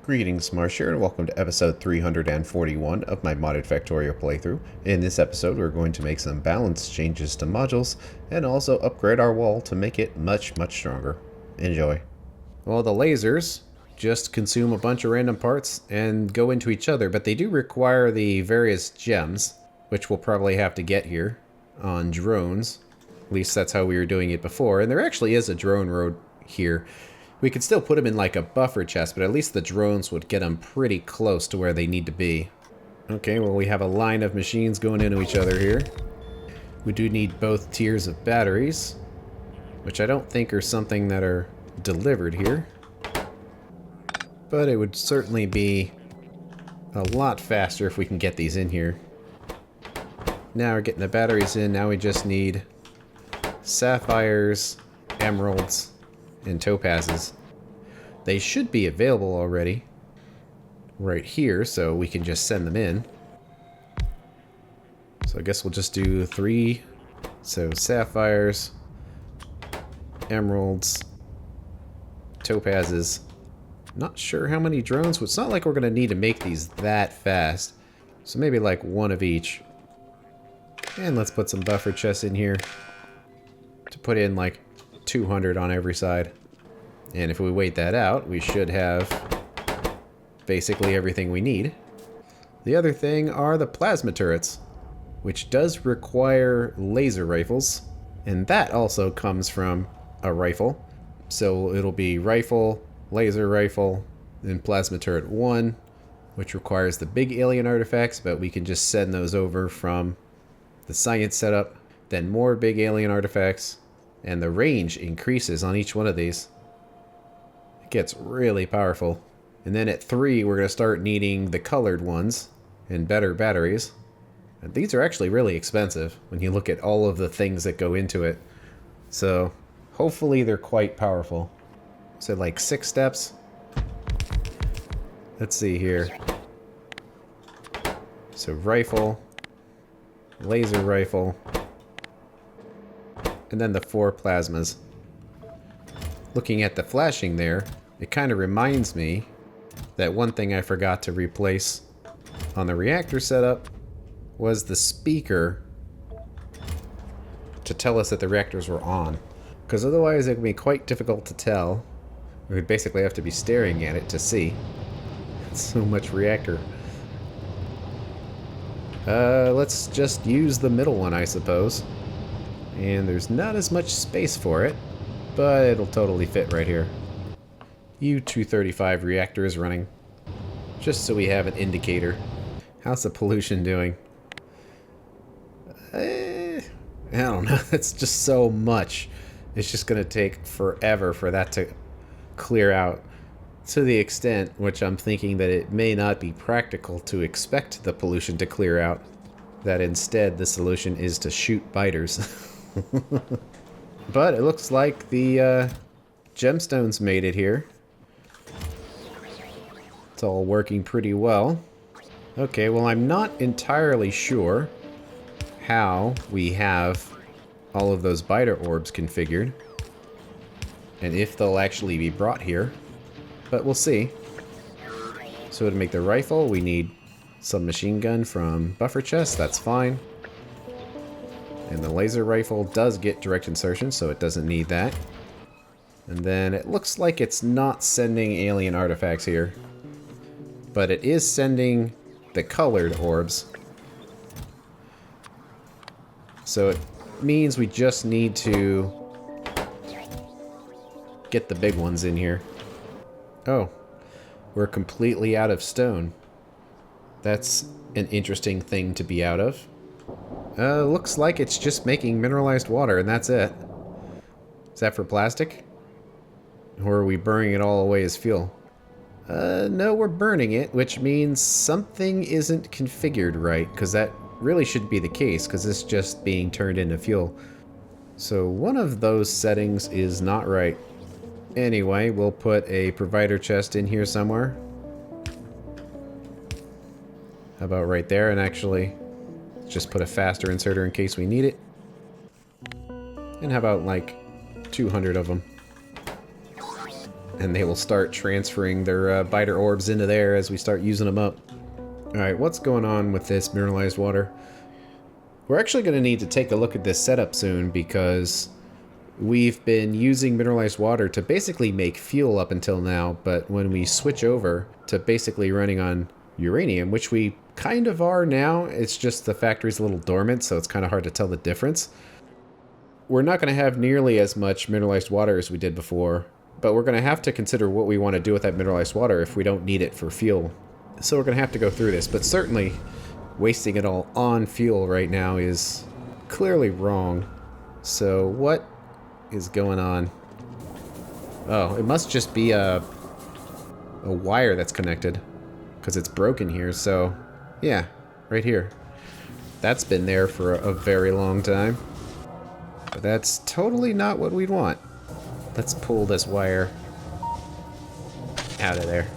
Greetings, Marsh here, and welcome to episode 341 of my modded Factorio playthrough. In this episode, we're going to make some balance changes to modules, and also upgrade our wall to make it much stronger. Enjoy. Well, the lasers just consume a bunch of random parts and go into each other, but they do require the various gems, which we'll probably have to get here on drones. At least that's how we were doing it before, and there actually is a drone road here. We could still put them in like a buffer chest, but at least the drones would get them pretty close to where they need to be. Okay, well, we have a line of machines going into each other here. We do need both tiers of batteries, which I don't think are something that are delivered here. But it would certainly be a lot faster if we can get these in here. Now we're getting the batteries in. Now we just need sapphires, emeralds, and topazes. They should be available already right here, so we can just send them in. So I guess we'll just do 3. So sapphires, emeralds, topazes. Not sure how many drones. It's not like we're going to need to make these that fast. So maybe like 1 of each. And let's put some buffer chests in here to put in like 200 on every side. And if we wait that out, we should have basically everything we need. The other thing are the plasma turrets, which does require laser rifles, and that also comes from a rifle. So it'll be rifle, laser rifle, then plasma turret 1, which requires the big alien artifacts, but we can just send those over from the science setup, then more big alien artifacts, and the range increases on each one of these. It gets really powerful. And then at 3, we're going to start needing the colored ones and better batteries. And these are actually really expensive when you look at all of the things that go into it. So hopefully they're quite powerful. So like 6 steps. Let's see here. So rifle, laser rifle, and then the 4 plasmas. Looking at the flashing there, it kind of reminds me that one thing I forgot to replace on the reactor setup was the speaker to tell us that the reactors were on. Because otherwise it would be quite difficult to tell. We would basically have to be staring at it to see. It's so much reactor. Let's just use the middle one, I suppose. And there's not as much space for it, but it'll totally fit right here. U-235 reactor is running, just so we have an indicator. How's the pollution doing? I don't know, it's just so much. It's just going to take forever for that to clear out, to the extent which I'm thinking that it may not be practical to expect the pollution to clear out, that instead the solution is to shoot biters. But it looks like the gemstones made it here. It's all working pretty well. Okay, well, I'm not entirely sure how we have all of those biter orbs configured, and if they'll actually be brought here, but we'll see. So to make the rifle, we need some machine gun from buffer chest. That's fine. And the laser rifle does get direct insertion, so it doesn't need that. And then it looks like it's not sending alien artifacts here, but it is sending the colored orbs. So it means we just need to get the big ones in here. Oh, we're completely out of stone. That's an interesting thing to be out of. Looks like it's just making mineralized water, and that's it. Is that for plastic? Or are we burning it all away as fuel? No, we're burning it, which means something isn't configured right, because that really should be the case, because it's just being turned into fuel. So one of those settings is not right. Anyway, we'll put a provider chest in here somewhere. How about right there, and actually just put a faster inserter in case we need it. And how about like 200 of them? and they will start transferring their biter orbs into there as we start using them up. Alright, what's going on with this mineralized water? We're actually going to need to take a look at this setup soon because we've been using mineralized water to basically make fuel up until now, but when we switch over to basically running on uranium, which we kind of are now, it's just the factory's a little dormant, so it's kind of hard to tell the difference. We're not going to have nearly as much mineralized water as we did before, but we're going to have to consider what we want to do with that mineralized water if we don't need it for fuel. So we're going to have to go through this, but certainly wasting it all on fuel right now is clearly wrong. So what is going on? Oh, it must just be a wire that's connected because it's broken here. So yeah, right here. That's been there for a very long time. But that's totally not what we'd want. Let's pull this wire out of there.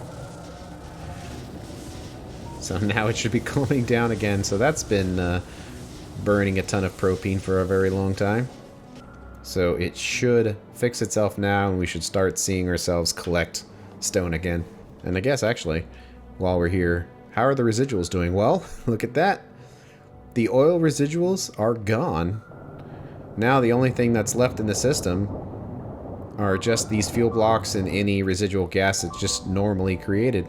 So now it should be cooling down again. So that's been burning a ton of propane for a very long time. So it should fix itself now, and we should start seeing ourselves collect stone again. And I guess, actually, while we're here, how are the residuals doing? Well, look at that. The oil residuals are gone. Now the only thing that's left in the system are just these fuel blocks and any residual gas that's just normally created.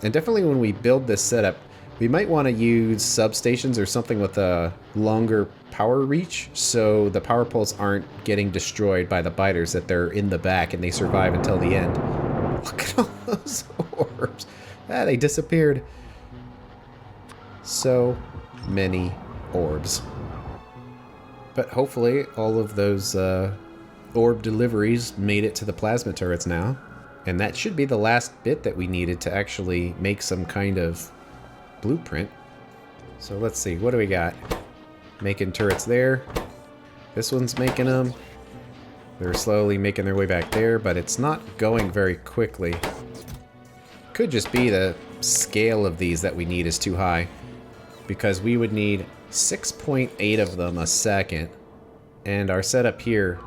And definitely when we build this setup, we might want to use substations or something with a longer power reach so the power poles aren't getting destroyed by the biters, that they're in the back and they survive until the end. Look at all those orbs. Ah, they disappeared. So many orbs. But hopefully all of those orb deliveries made it to the plasma turrets now. And that should be the last bit that we needed to actually make some kind of blueprint. So let's see, what do we got? Making turrets there. This one's making them. They're slowly making their way back there, but it's not going very quickly. Could just be the scale of these that we need is too high, because we would need 6.8 of them a second. And our setup here,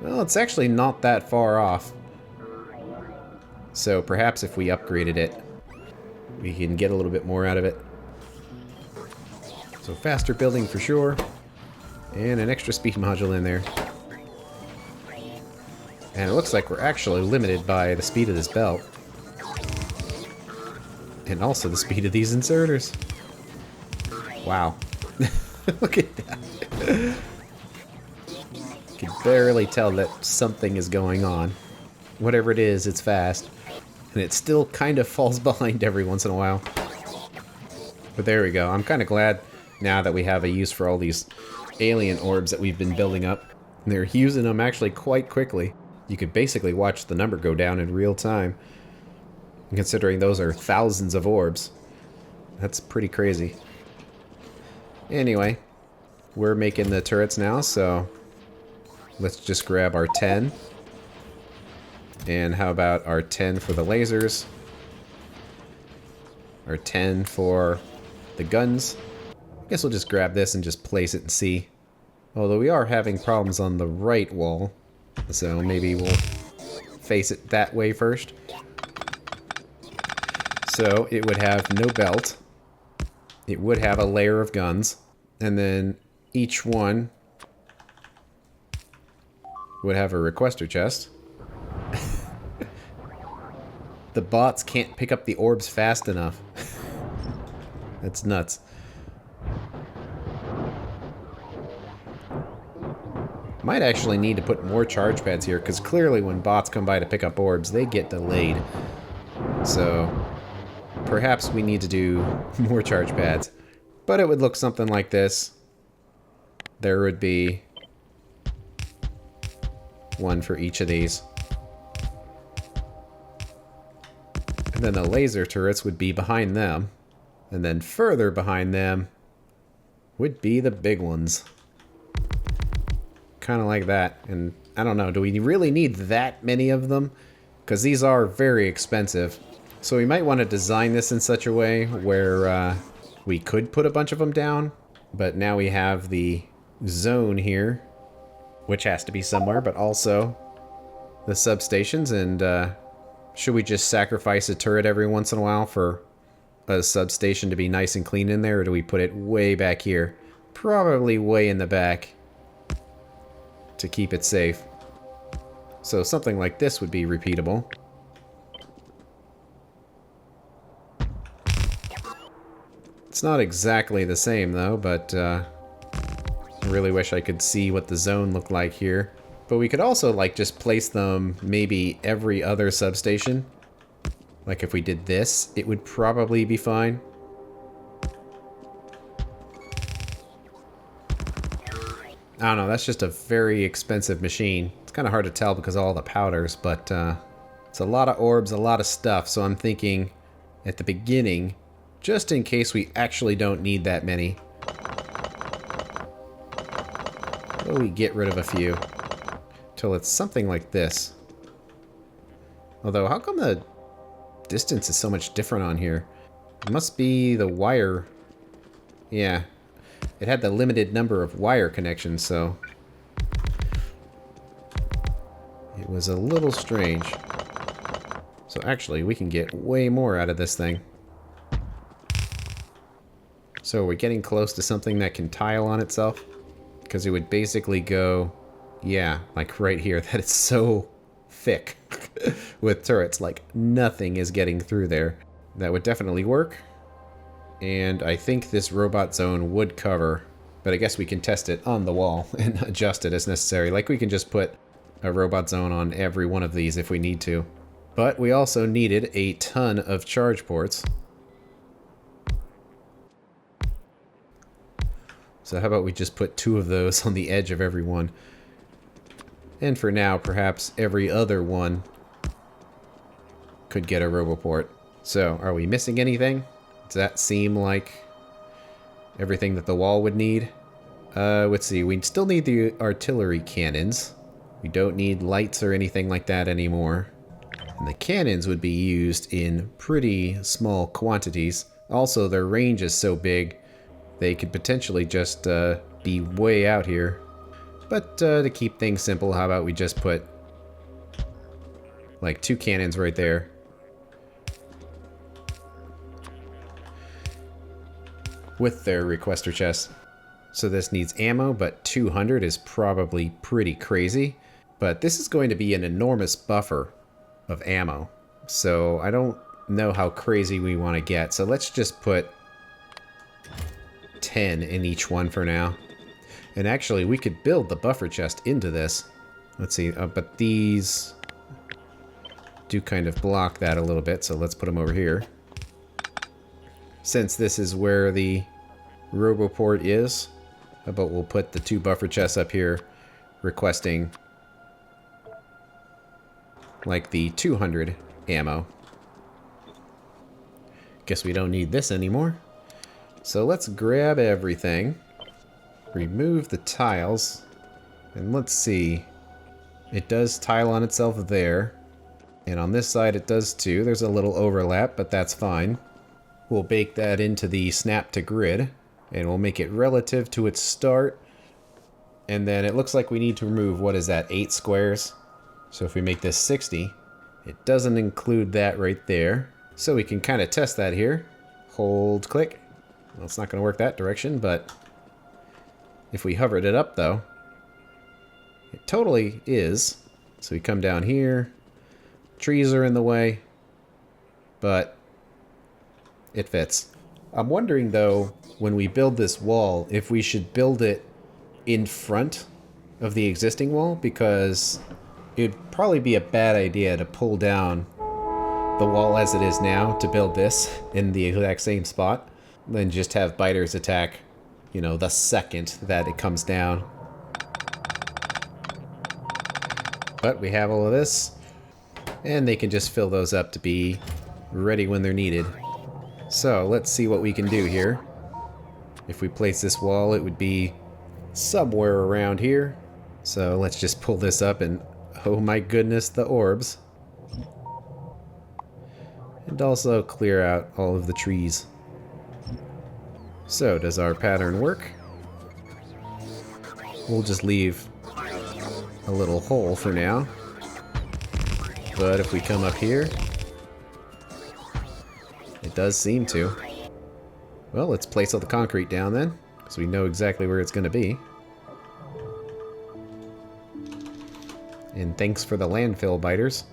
well, it's actually not that far off. So perhaps if we upgraded it, we can get a little bit more out of it. So faster building for sure. And an extra speed module in there. And it looks like we're actually limited by the speed of this belt. And also the speed of these inserters. Wow. Look at that. You can barely tell that something is going on. Whatever it is, it's fast. And it still kind of falls behind every once in a while. But there we go. I'm kind of glad now that we have a use for all these alien orbs that we've been building up. And they're using them actually quite quickly. You could basically watch the number go down in real time. And considering those are thousands of orbs, that's pretty crazy. Anyway, we're making the turrets now, so let's just grab our 10. And how about our 10 for the lasers? Our 10 for the guns. I guess we'll just grab this and just place it and see. Although we are having problems on the right wall, so maybe we'll face it that way first. So it would have no belt. It would have a layer of guns, and then each one would have a requester chest. The bots can't pick up the orbs fast enough. That's nuts. Might actually need to put more charge pads here, because clearly when bots come by to pick up orbs, they get delayed. So perhaps we need to do more charge pads. But it would look something like this. There would be one for each of these. And then the laser turrets would be behind them. And then further behind them would be the big ones. Kind of like that. And I don't know, do we really need that many of them? Because these are very expensive. So we might want to design this in such a way where we could put a bunch of them down. But now we have the zone here, which has to be somewhere, but also the substations, and should we just sacrifice a turret every once in a while for a substation to be nice and clean in there, or do we put it way back here? Probably way in the back to keep it safe. So something like this would be repeatable. It's not exactly the same though, but I really wish I could see what the zone looked like here. But we could also like just place them maybe every other substation. Like if we did this, it would probably be fine. I don't know, that's just a very expensive machine. It's kind of hard to tell because of all the powders, but it's a lot of orbs, a lot of stuff. So I'm thinking at the beginning, just in case we actually don't need that many, well, we get rid of a few till it's something like this. Although, how come the distance is so much different on here? It must be the wire. Yeah, it had the limited number of wire connections, so it was a little strange. So actually, we can get way more out of this thing. So we're getting close to something that can tile on itself, because it would basically go, yeah, like right here, that it's so thick with turrets, like nothing is getting through there. That would definitely work. And I think this robot zone would cover, but I guess we can test it on the wall and adjust it as necessary. Like we can just put a robot zone on every one of these if we need to. But we also needed a ton of charge ports. So how about we just put 2 of those on the edge of every one. And for now, perhaps every other one could get a roboport. So, are we missing anything? Does that seem like everything that the wall would need? Let's see, we still need the artillery cannons. We don't need lights or anything like that anymore. And the cannons would be used in pretty small quantities. Also, their range is so big, they could potentially just be way out here. But to keep things simple, how about we just put like 2 cannons right there. With their requester chest. So this needs ammo, but 200 is probably pretty crazy. But this is going to be an enormous buffer of ammo. So I don't know how crazy we want to get. So let's just put 10 in each one for now. And actually, we could build the buffer chest into this. Let's see, but these do kind of block that a little bit, so let's put them over here. Since this is where the roboport is, how about we'll put the 2 buffer chests up here, requesting like the 200 ammo. Guess we don't need this anymore. So let's grab everything, remove the tiles, and let's see. It does tile on itself there, and on this side it does too. There's a little overlap, but that's fine. We'll bake that into the snap to grid, and we'll make it relative to its start. And then it looks like we need to remove, what is that, 8 squares? So if we make this 60, it doesn't include that right there. So we can kind of test that here. Hold click. Well, it's not going to work that direction, but if we hovered it up though, it totally is. So we come down here, trees are in the way, but it fits. I'm wondering though, when we build this wall, if we should build it in front of the existing wall, because it'd probably be a bad idea to pull down the wall as it is now to build this in the exact same spot, then just have biters attack, you know, the second that it comes down. But we have all of this, and they can just fill those up to be ready when they're needed. So let's see what we can do here. If we place this wall, it would be somewhere around here. So let's just pull this up, and oh my goodness, the orbs. And also clear out all of the trees. So does our pattern work? We'll just leave a little hole for now. But if we come up here, it does seem to. Well, let's place all the concrete down then, so we know exactly where it's going to be. And thanks for the landfill biters.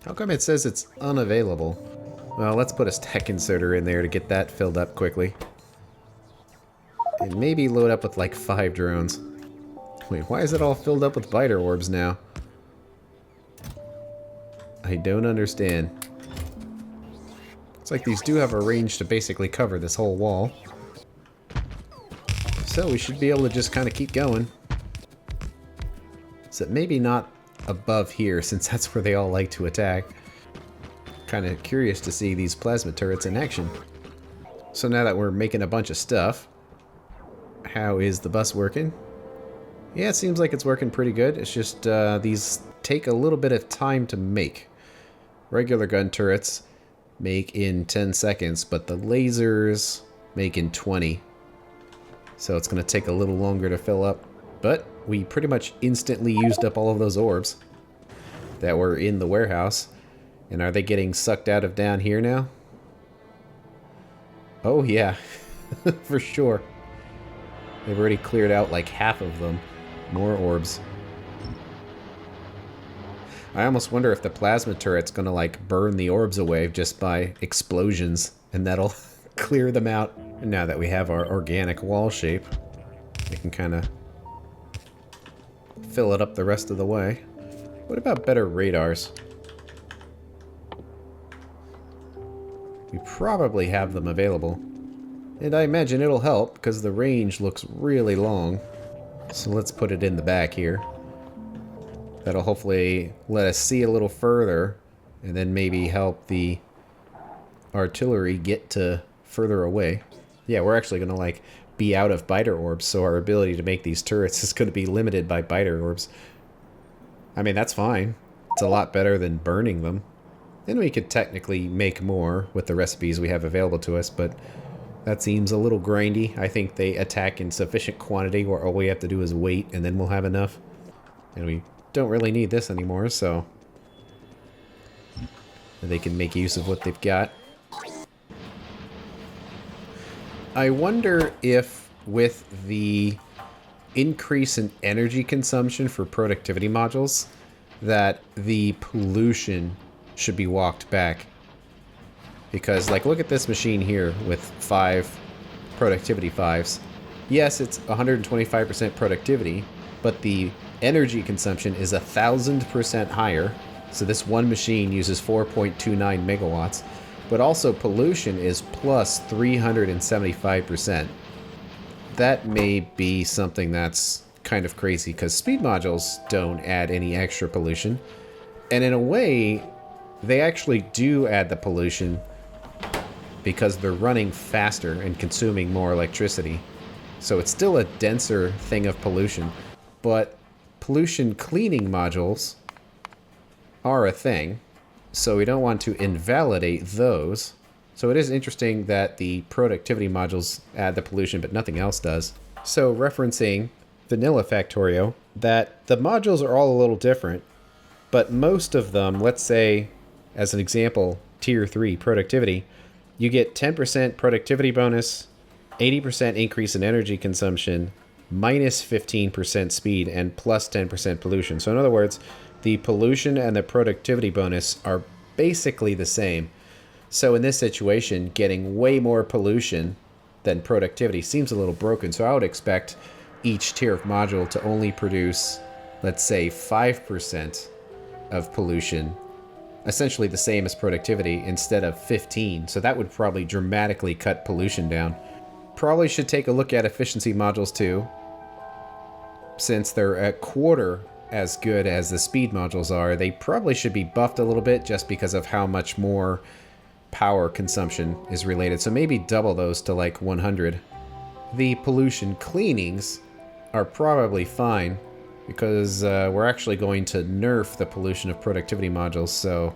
How come it says it's unavailable? Well, let's put a stack inserter in there to get that filled up quickly. And maybe load up with like 5 drones. Wait, why is it all filled up with biter orbs now? I don't understand. It's like these do have a range to basically cover this whole wall. So we should be able to just kind of keep going. So maybe not above here, since that's where they all like to attack. Kind of curious to see these plasma turrets in action. So now that we're making a bunch of stuff, how is the bus working? Yeah, it seems like it's working pretty good. It's just these take a little bit of time to make. Regular gun turrets make in 10 seconds, but the lasers make in 20. So it's going to take a little longer to fill up. But we pretty much instantly used up all of those orbs that were in the warehouse. And are they getting sucked out of down here now? Oh yeah, for sure. They've already cleared out like half of them. More orbs. I almost wonder if the plasma turret's gonna like burn the orbs away just by explosions, and that'll clear them out. And now that we have our organic wall shape, we can kind of fill it up the rest of the way. What about better radars? We probably have them available. And I imagine it'll help because the range looks really long. So let's put it in the back here. That'll hopefully let us see a little further and then maybe help the artillery get to further away. Yeah, we're actually going to like be out of biter orbs, so our ability to make these turrets is going to be limited by biter orbs. I mean, that's fine. It's a lot better than burning them. And we could technically make more with the recipes we have available to us, but that seems a little grindy. I think they attack in sufficient quantity where all we have to do is wait and then we'll have enough. And we don't really need this anymore, so they can make use of what they've got. I wonder if with the increase in energy consumption for productivity modules that the pollution should be walked back. Because, like, look at this machine here with 5 productivity 5s. Yes, it's 125% productivity, but the energy consumption is 1,000% higher. So this one machine uses 4.29 megawatts. But also pollution is plus 375%. That may be something that's kind of crazy, because speed modules don't add any extra pollution. And in a way, they actually do add the pollution because they're running faster and consuming more electricity. So it's still a denser thing of pollution. But pollution cleaning modules are a thing, so we don't want to invalidate those. So it is interesting that the productivity modules add the pollution, but nothing else does. So referencing vanilla Factorio, that the modules are all a little different, but most of them, let's say, as an example, tier 3 productivity, you get 10% productivity bonus, 80% increase in energy consumption, minus 15% speed, and plus 10% pollution. So in other words, the pollution and the productivity bonus are basically the same. So in this situation, getting way more pollution than productivity seems a little broken. So I would expect each tier of module to only produce, let's say, 5% of pollution, essentially the same as productivity, instead of 15. So that would probably dramatically cut pollution down. Probably should take a look at efficiency modules too, since they're a quarter as good as the speed modules are. They probably should be buffed a little bit just because of how much more power consumption is related. So maybe double those to like 100. The pollution cleanings are probably fine because we're actually going to nerf the pollution of productivity modules. So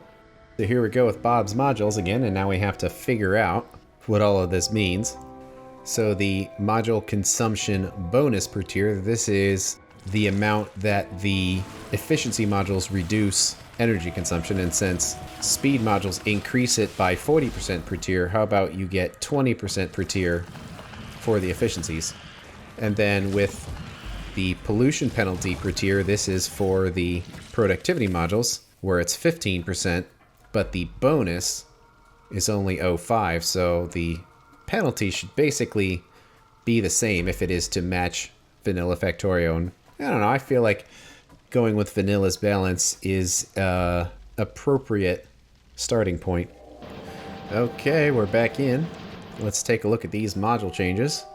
here we go with Bob's modules again, and now we have to figure out what all of this means. So the module consumption bonus per tier, this is the amount that the efficiency modules reduce energy consumption, and since speed modules increase it by 40% per tier, how about you get 20% per tier for the efficiencies? And then with the pollution penalty per tier, this is for the productivity modules, where it's 15%, but the bonus is only 0.5, so the penalty should basically be the same if it is to match vanilla Factorio. And I don't know, I feel like going with vanilla's balance is appropriate starting point. Okay, we're back in. Let's take a look at these module changes.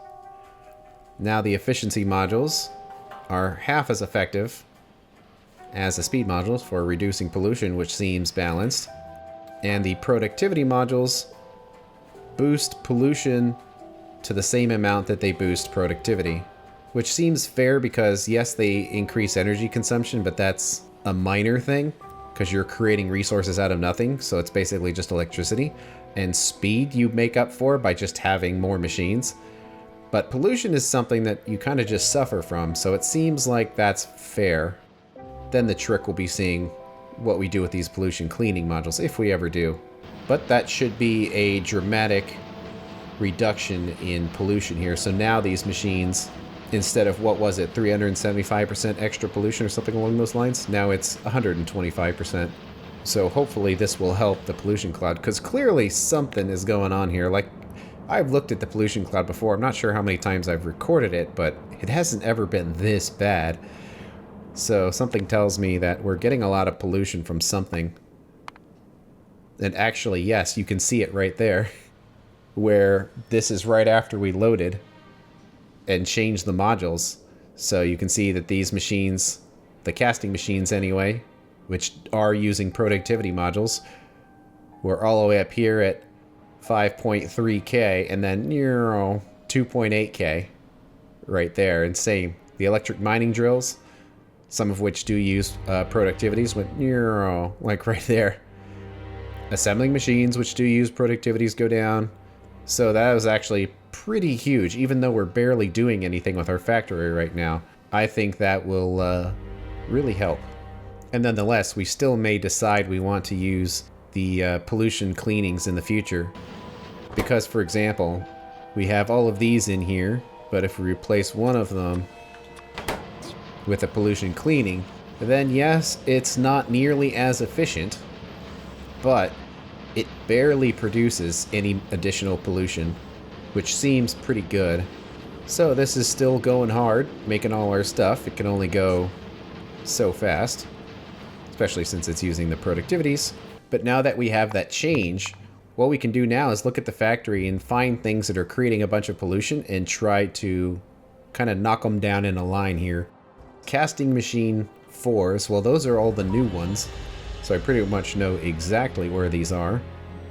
Now the efficiency modules are half as effective as the speed modules for reducing pollution, which seems balanced. And the productivity modules boost pollution to the same amount that they boost productivity, which seems fair because, yes, they increase energy consumption, but that's a minor thing because you're creating resources out of nothing, so it's basically just electricity. And speed you make up for by just having more machines. But pollution is something that you kind of just suffer from, so it seems like that's fair. Then the trick will be seeing what we do with these pollution cleaning modules, if we ever do. But that should be a dramatic reduction in pollution here. So now these machines, instead of, what was it, 375% extra pollution or something along those lines, now it's 125%. So hopefully this will help the pollution cloud, because clearly something is going on here. Like, I've looked at the pollution cloud before. I'm not sure how many times I've recorded it, but it hasn't ever been this bad. So something tells me that we're getting a lot of pollution from something. And actually, yes, you can see it right there, where this is right after we loaded and changed the modules. So you can see that these machines, the casting machines anyway, which are using productivity modules, we're all the way up here at 5.3K, and then 2.8K right there. And same, the electric mining drills, some of which do use productivities, went like right there. Assembling machines, which do use productivities, go down. So that was actually pretty huge, even though we're barely doing anything with our factory right now. I think that will really help. And nonetheless, we still may decide we want to use the pollution cleanings in the future. Because, for example, we have all of these in here, but if we replace one of them with a pollution cleaning, then yes, it's not nearly as efficient, but it barely produces any additional pollution, which seems pretty good. So this is still going hard, making all our stuff. It can only go so fast, especially since it's using the productivities. But now that we have that change, what we can do now is look at the factory and find things that are creating a bunch of pollution and try to kind of knock them down in a line here. Casting machine 4s, well, those are all the new ones. So I pretty much know exactly where these are.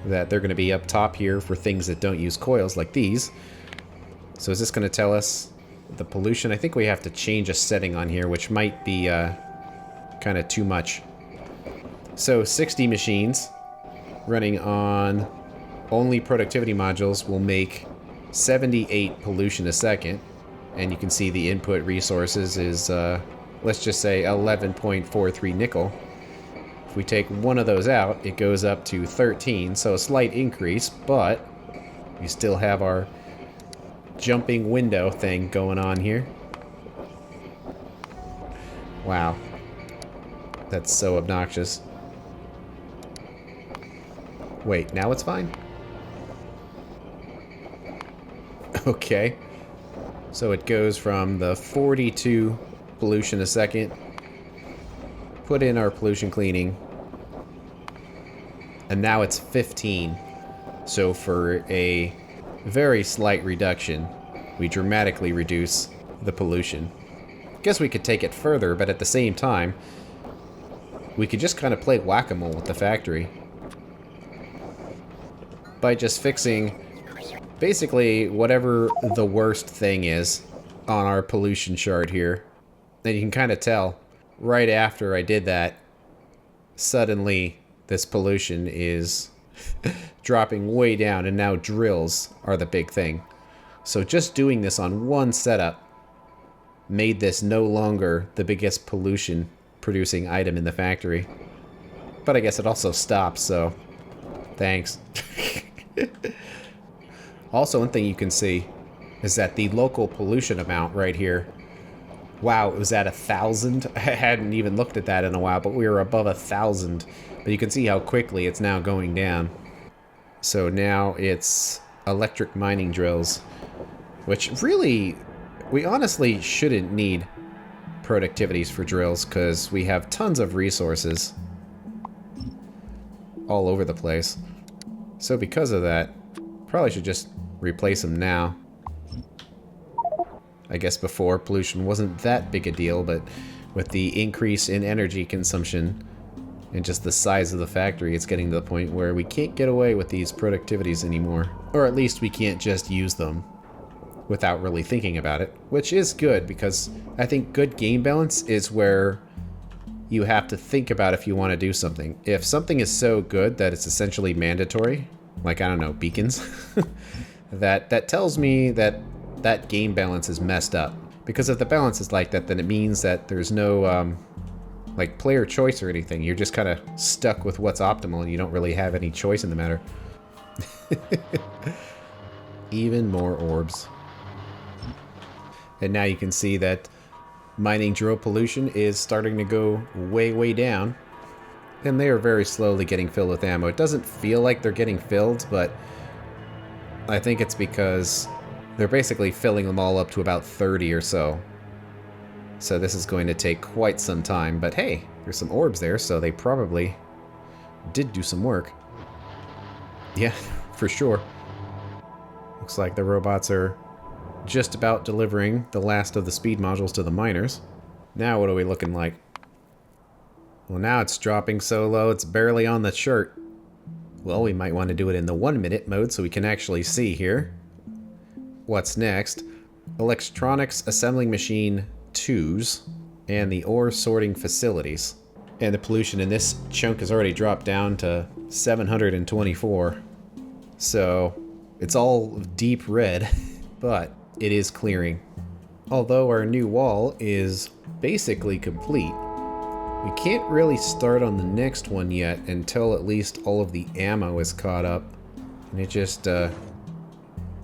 That they're going to be up top here for things that don't use coils like these. So is this going to tell us the pollution? I think we have to change a setting on here, which might be kind of too much. So 60 machines running on only productivity modules will make 78 pollution a second. And you can see the input resources is, let's just say 11.43 nickel. If we take one of those out, it goes up to 13, so a slight increase, but we still have our jumping window thing going on here. Wow. That's so obnoxious. Wait, now it's fine? Okay. So it goes from the 42 pollution a second, put in our pollution cleaning, and now it's 15. So for a very slight reduction, we dramatically reduce the pollution. Guess we could take it further, but at the same time, we could just kind of play whack-a-mole with the factory by just fixing basically whatever the worst thing is on our pollution chart here. And you can kind of tell right after I did that, suddenly this pollution is dropping way down, and now drills are the big thing. So just doing this on one setup made this no longer the biggest pollution producing item in the factory. But I guess it also stops, so thanks. Also, one thing you can see is that the local pollution amount right here, wow, it was at 1,000. I hadn't even looked at that in a while, but we were above 1,000. But you can see how quickly it's now going down. So now it's electric mining drills, which really, we honestly shouldn't need productivities for drills because we have tons of resources all over the place. So because of that, probably should just replace them now. I guess before, pollution wasn't that big a deal, but with the increase in energy consumption and just the size of the factory, it's getting to the point where we can't get away with these productivities anymore. Or at least we can't just use them without really thinking about it, which is good because I think good game balance is where you have to think about if you want to do something. If something is so good that it's essentially mandatory, like, I don't know, beacons, that tells me that that game balance is messed up. Because if the balance is like that, then it means that there's no like player choice or anything. You're just kind of stuck with what's optimal and you don't really have any choice in the matter. Even more orbs. And now you can see that mining drill pollution is starting to go way, way down. And they are very slowly getting filled with ammo. It doesn't feel like they're getting filled, but I think it's because they're basically filling them all up to about 30 or so. So this is going to take quite some time, but hey, there's some orbs there, so they probably did do some work. Yeah, for sure. Looks like the robots are just about delivering the last of the speed modules to the miners. Now what are we looking like? Well, now it's dropping so low it's barely on the shirt. Well, we might want to do it in the 1-minute mode so we can actually see here. What's next? Electronics Assembling Machine 2s and the ore sorting facilities. And the pollution in this chunk has already dropped down to 724. So it's all deep red, but it is clearing. Although our new wall is basically complete, we can't really start on the next one yet until at least all of the ammo is caught up. And it just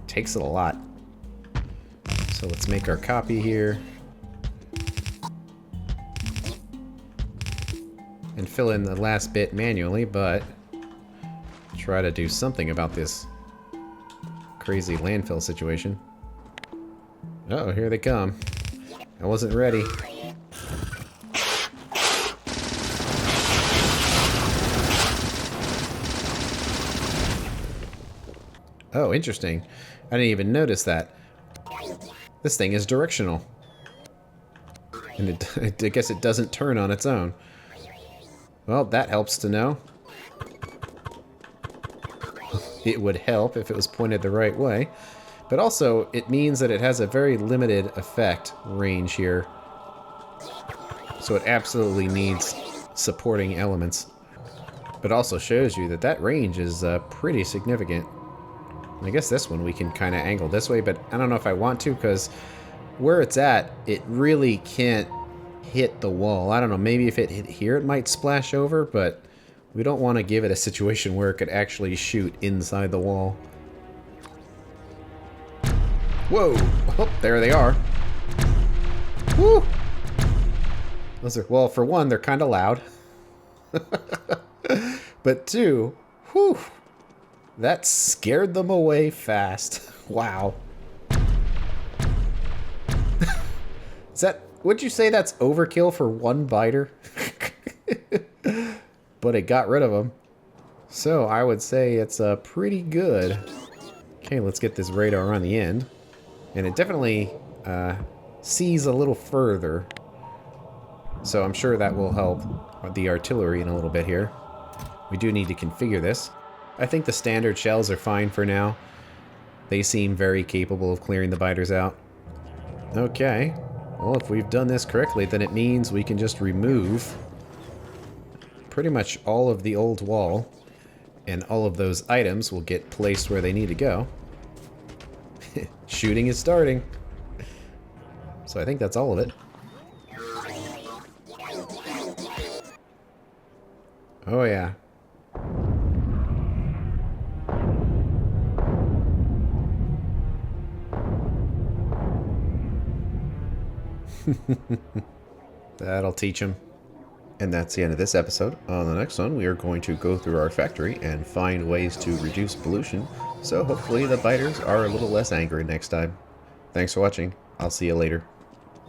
takes it a lot. So let's make our copy here. And fill in the last bit manually, but try to do something about this crazy landfill situation. Uh-oh, here they come. I wasn't ready. Oh, interesting. I didn't even notice that. This thing is directional. And I guess it doesn't turn on its own. Well, that helps to know. It would help if it was pointed the right way. But also, it means that it has a very limited effect range here. So it absolutely needs supporting elements. But also shows you that that range is pretty significant. I guess this one we can kind of angle this way, but I don't know if I want to, because where it's at, it really can't hit the wall. I don't know, maybe if it hit here it might splash over, but we don't want to give it a situation where it could actually shoot inside the wall. Whoa! Oh, there they are. Woo! Those are, well, for one, they're kind of loud. But two, whew! That scared them away fast. Wow. Is that, would you say that's overkill for one biter? But it got rid of them. So I would say it's pretty good. Okay, let's get this radar on the end. And it definitely sees a little further. So I'm sure that will help the artillery in a little bit here. We do need to configure this. I think the standard shells are fine for now. They seem very capable of clearing the biters out. Okay. Well, if we've done this correctly, then it means we can just remove pretty much all of the old wall, and all of those items will get placed where they need to go. Shooting is starting. So I think that's all of it. Oh, yeah. That'll teach him. And that's the end of this episode. On the next one, we are going to go through our factory and find ways to reduce pollution, so hopefully the biters are a little less angry next time. Thanks for watching. I'll see you later.